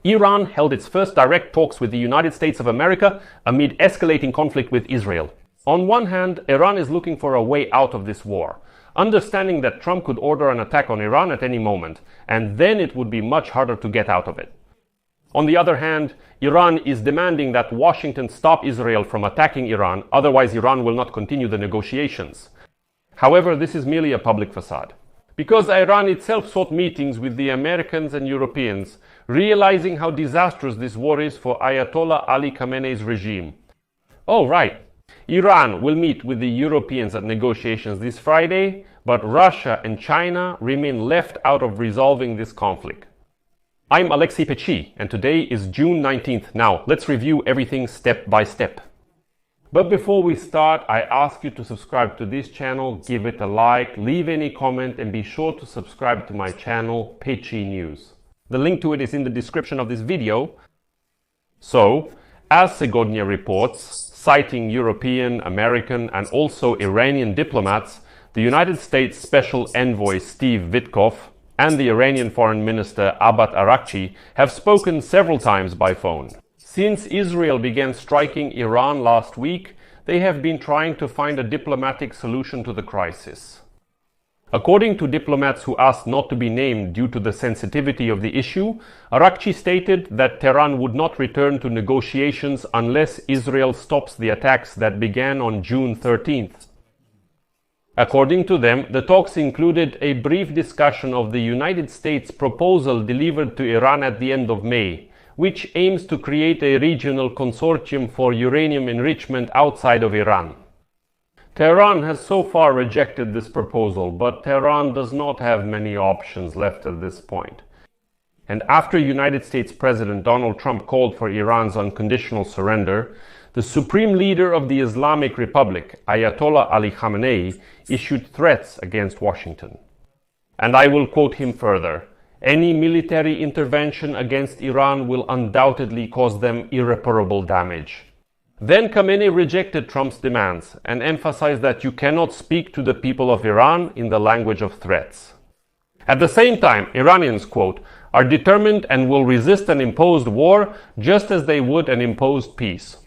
Iran held its first direct talks with the United States of America amid escalating conflict with Israel. On one hand, Iran is looking for a way out of this war, understanding that Trump could order an attack on Iran at any moment, and then it would be much harder to get out of it. On the other hand, Iran is demanding that Washington stop Israel from attacking Iran, otherwise Iran will not continue the negotiations. However, this is merely a public facade. Because Iran itself sought meetings with the Americans and Europeans, realizing how disastrous this war is for Ayatollah Ali Khamenei's regime. Oh, right. Iran will meet with the Europeans at negotiations this Friday, but Russia and China remain left out of resolving this conflict. I'm Alexei Pechi, and today is June 19th. Now, let's review everything step by step. But before we start, I ask you to subscribe to this channel, give it a like, leave any comment, and be sure to subscribe to my channel, Pechi News. The link to it is in the description of this video. So, as Segodnya reports, citing European, American, and also Iranian diplomats, the United States Special Envoy Steve Witkoff and the Iranian Foreign Minister Abbas Araghchi have spoken several times by phone. Since Israel began striking Iran last week, they have been trying to find a diplomatic solution to the crisis. According to diplomats who asked not to be named due to the sensitivity of the issue, Araghchi stated that Tehran would not return to negotiations unless Israel stops the attacks that began on June 13th. According to them, the talks included a brief discussion of the United States proposal delivered to Iran at the end of May, which aims to create a regional consortium for uranium enrichment outside of Iran. Tehran has so far rejected this proposal, but Tehran does not have many options left at this point. And after United States President Donald Trump called for Iran's unconditional surrender, the Supreme Leader of the Islamic Republic, Ayatollah Ali Khamenei, issued threats against Washington. And I will quote him further: "Any military intervention against Iran will undoubtedly cause them irreparable damage." Then Khamenei rejected Trump's demands and emphasized that you cannot speak to the people of Iran in the language of threats. At the same time, Iranians, quote, "are determined and will resist an imposed war just as they would an imposed peace."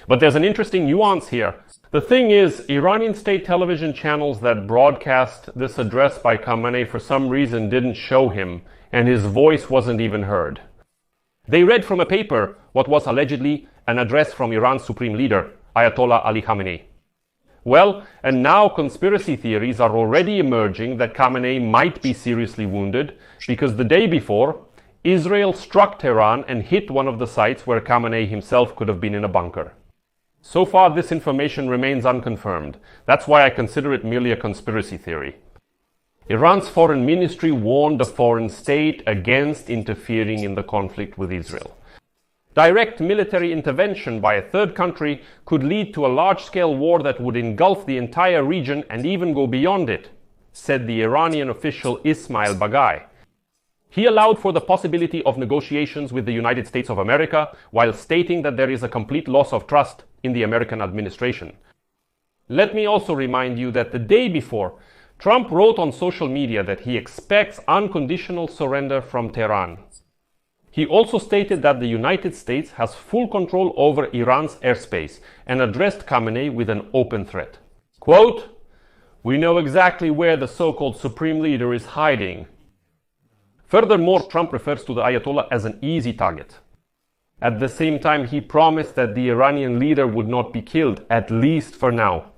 But there's an interesting nuance here. The thing is, Iranian state television channels that broadcast this address by Khamenei for some reason didn't show him, and his voice wasn't even heard. They read from a paper what was allegedly an address from Iran's supreme leader, Ayatollah Ali Khamenei. Well, and now conspiracy theories are already emerging that Khamenei might be seriously wounded because the day before, Israel struck Tehran and hit one of the sites where Khamenei himself could have been in a bunker. So far, this information remains unconfirmed. That's why I consider it merely a conspiracy theory. Iran's foreign ministry warned the foreign state against interfering in the conflict with Israel. Direct military intervention by a third country could lead to a large-scale war that would engulf the entire region and even go beyond it, said the Iranian official Ismail Baghai. He allowed for the possibility of negotiations with the United States of America while stating that there is a complete loss of trust in the American administration. Let me also remind you that the day before, Trump wrote on social media that he expects unconditional surrender from Tehran. He also stated that the United States has full control over Iran's airspace and addressed Khamenei with an open threat. Quote, "We know exactly where the so-called supreme leader is hiding." Furthermore, Trump refers to the Ayatollah as an easy target. At the same time, he promised that the Iranian leader would not be killed, at least for now.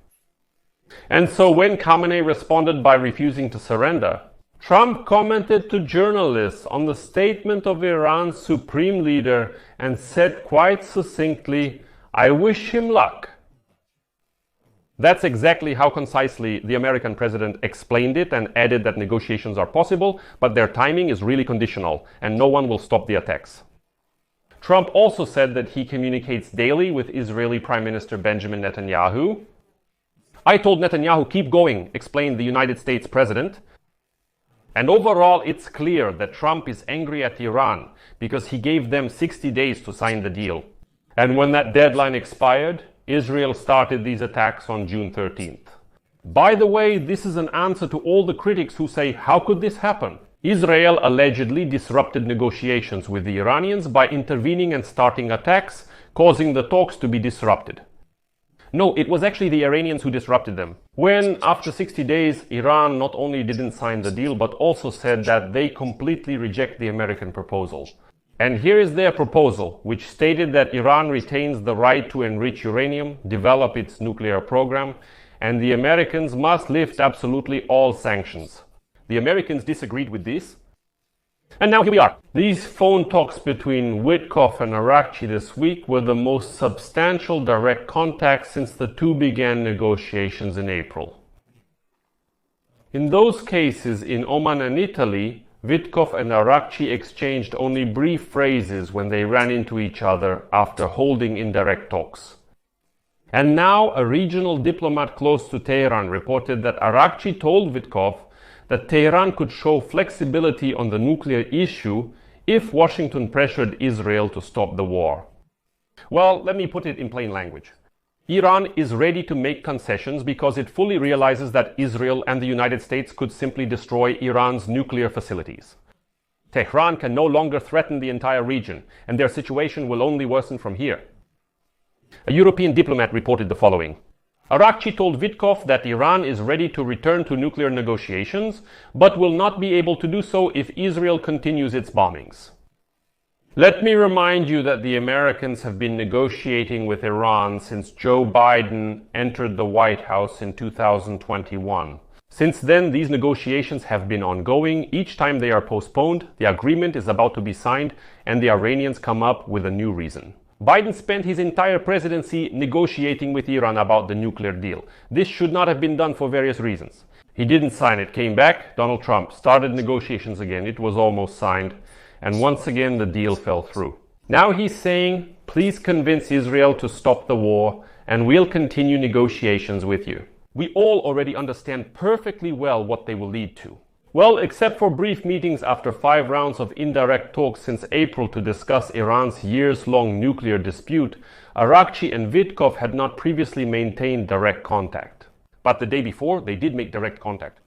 And so when Khamenei responded by refusing to surrender, Trump commented to journalists on the statement of Iran's supreme leader and said quite succinctly, "I wish him luck." That's exactly how concisely the American president explained it and added that negotiations are possible, but their timing is really conditional and no one will stop the attacks. Trump also said that he communicates daily with Israeli Prime Minister Benjamin Netanyahu. "I told Netanyahu, keep going," explained the United States president. And overall, it's clear that Trump is angry at Iran because he gave them 60 days to sign the deal. And when that deadline expired, Israel started these attacks on June 13th. By the way, this is an answer to all the critics who say, how could this happen? Israel allegedly disrupted negotiations with the Iranians by intervening and starting attacks, causing the talks to be disrupted. No, it was actually the Iranians who disrupted them. When, after 60 days, Iran not only didn't sign the deal, but also said that they completely reject the American proposal. And here is their proposal, which stated that Iran retains the right to enrich uranium, develop its nuclear program, and the Americans must lift absolutely all sanctions. The Americans disagreed with this. And now here we are. These phone talks between Witkoff and Araghchi this week were the most substantial direct contact since the two began negotiations in April. In those cases in Oman and Italy, Witkoff and Araghchi exchanged only brief phrases when they ran into each other after holding indirect talks. And now a regional diplomat close to Tehran reported that Araghchi told Witkoff that Tehran could show flexibility on the nuclear issue if Washington pressured Israel to stop the war. Well, let me put it in plain language. Iran is ready to make concessions because it fully realizes that Israel and the United States could simply destroy Iran's nuclear facilities. Tehran can no longer threaten the entire region, and their situation will only worsen from here. A European diplomat reported the following. Araghchi told Witkoff that Iran is ready to return to nuclear negotiations, but will not be able to do so if Israel continues its bombings. Let me remind you that the Americans have been negotiating with Iran since Joe Biden entered the White House in 2021. Since then, these negotiations have been ongoing. Each time they are postponed, the agreement is about to be signed, and the Iranians come up with a new reason. Biden spent his entire presidency negotiating with Iran about the nuclear deal. This should not have been done for various reasons. He didn't sign it, came back, Donald Trump started negotiations again. It was almost signed, and once again the deal fell through. Now he's saying, please convince Israel to stop the war, and we'll continue negotiations with you. We all already understand perfectly well what they will lead to. Well, except for brief meetings after 5 rounds of indirect talks since April to discuss Iran's years-long nuclear dispute, Araghchi and Witkoff had not previously maintained direct contact. But the day before, they did make direct contact.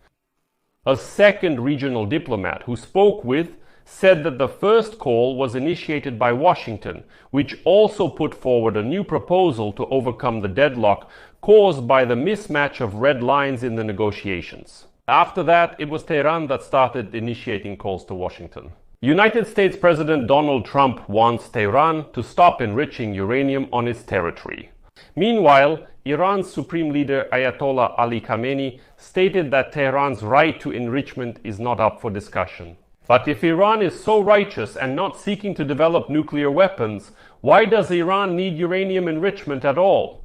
A second regional diplomat who spoke with said that the first call was initiated by Washington, which also put forward a new proposal to overcome the deadlock caused by the mismatch of red lines in the negotiations. After that, it was Tehran that started initiating calls to Washington. United States President Donald Trump wants Tehran to stop enriching uranium on its territory. Meanwhile, Iran's Supreme Leader Ayatollah Ali Khamenei stated that Tehran's right to enrichment is not up for discussion. But if Iran is so righteous and not seeking to develop nuclear weapons, why does Iran need uranium enrichment at all?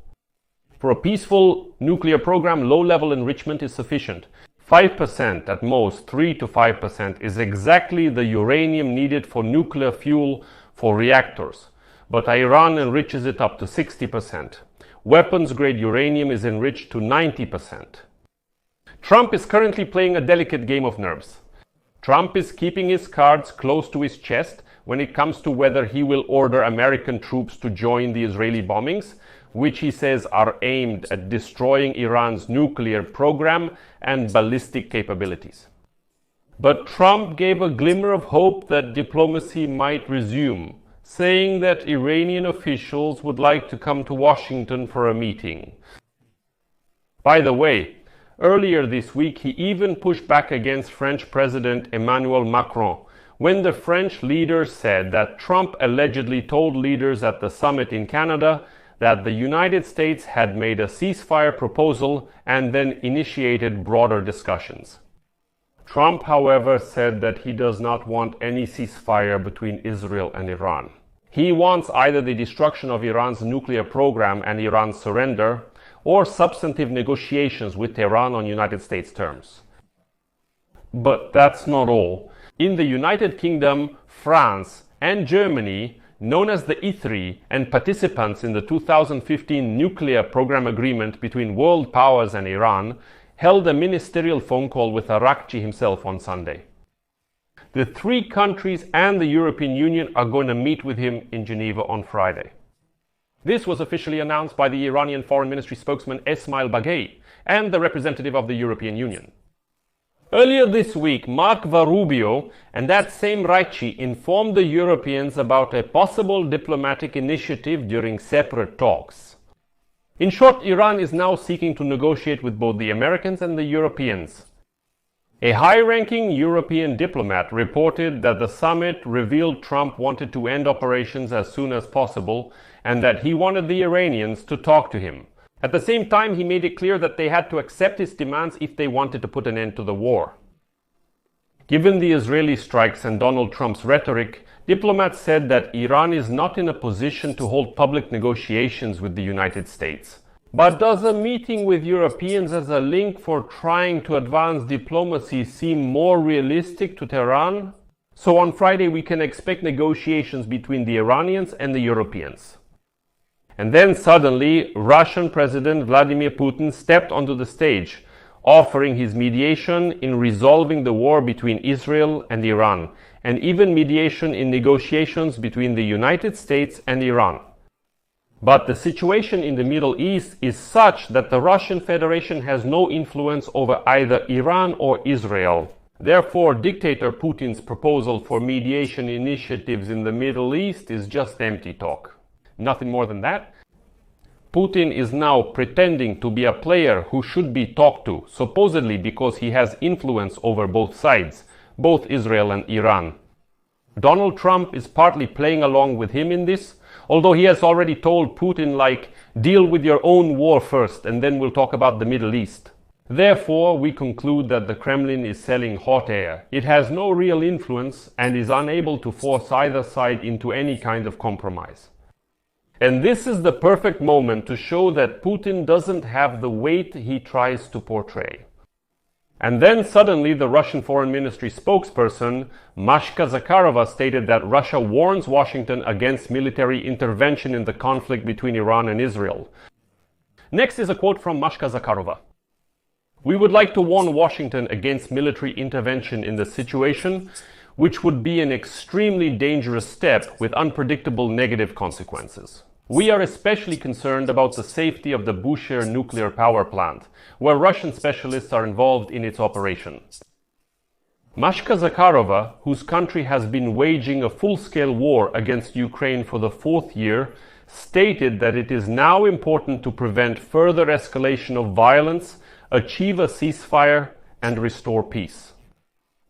For a peaceful nuclear program, low-level enrichment is sufficient. 5% at most, 3 to 5% is exactly the uranium needed for nuclear fuel for reactors. But Iran enriches it up to 60%. Weapons-grade uranium is enriched to 90%. Trump is currently playing a delicate game of nerves. Trump is keeping his cards close to his chest when it comes to whether he will order American troops to join the Israeli bombings, which he says are aimed at destroying Iran's nuclear program and ballistic capabilities. But Trump gave a glimmer of hope that diplomacy might resume, saying that Iranian officials would like to come to Washington for a meeting. By the way, earlier this week he even pushed back against French President Emmanuel Macron when the French leader said that Trump allegedly told leaders at the summit in Canada that the United States had made a ceasefire proposal and then initiated broader discussions. Trump, however, said that he does not want any ceasefire between Israel and Iran. He wants either the destruction of Iran's nuclear program and Iran's surrender, or substantive negotiations with Tehran on United States terms. But that's not all. In the United Kingdom, France, and Germany, known as the E3 and participants in the 2015 nuclear program agreement between world powers and Iran, held a ministerial phone call with Araghchi himself on Sunday. The 3 countries and the European Union are going to meet with him in Geneva on Friday. This was officially announced by the Iranian Foreign Ministry spokesman Esmail Baghei and the representative of the European Union. Earlier this week, Marco Rubio and that same Araghchi informed the Europeans about a possible diplomatic initiative during separate talks. In short, Iran is now seeking to negotiate with both the Americans and the Europeans. A high-ranking European diplomat reported that the summit revealed Trump wanted to end operations as soon as possible and that he wanted the Iranians to talk to him. At the same time, he made it clear that they had to accept his demands if they wanted to put an end to the war. Given the Israeli strikes and Donald Trump's rhetoric, diplomats said that Iran is not in a position to hold public negotiations with the United States. But does a meeting with Europeans as a link for trying to advance diplomacy seem more realistic to Tehran? So on Friday we can expect negotiations between the Iranians and the Europeans. And then suddenly, Russian President Vladimir Putin stepped onto the stage, offering his mediation in resolving the war between Israel and Iran, and even mediation in negotiations between the United States and Iran. But the situation in the Middle East is such that the Russian Federation has no influence over either Iran or Israel. Therefore, dictator Putin's proposal for mediation initiatives in the Middle East is just empty talk. Nothing more than that. Putin is now pretending to be a player who should be talked to, supposedly because he has influence over both sides, both Israel and Iran. Donald Trump is partly playing along with him in this, although he has already told Putin, deal with your own war first and then we'll talk about the Middle East. Therefore, we conclude that the Kremlin is selling hot air. It has no real influence and is unable to force either side into any kind of compromise. And this is the perfect moment to show that Putin doesn't have the weight he tries to portray. And then suddenly the Russian Foreign Ministry spokesperson, Mashka Zakharova, stated that Russia warns Washington against military intervention in the conflict between Iran and Israel. Next is a quote from Mashka Zakharova. "We would like to warn Washington against military intervention in the situation, which would be an extremely dangerous step with unpredictable negative consequences. We are especially concerned about the safety of the Bushehr nuclear power plant, where Russian specialists are involved in its operation." Mashka Zakharova, whose country has been waging a full-scale war against Ukraine for the 4th year, stated that it is now important to prevent further escalation of violence, achieve a ceasefire, and restore peace.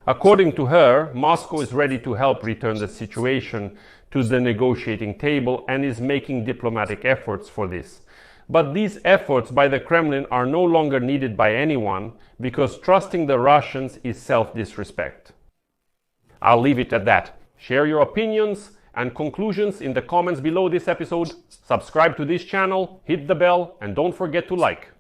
According to her, Moscow is ready to help return the situation to the negotiating table and is making diplomatic efforts for this. But these efforts by the Kremlin are no longer needed by anyone because trusting the Russians is self-disrespect. I'll leave it at that. Share your opinions and conclusions in the comments below this episode. Subscribe to this channel, hit the bell, and don't forget to like.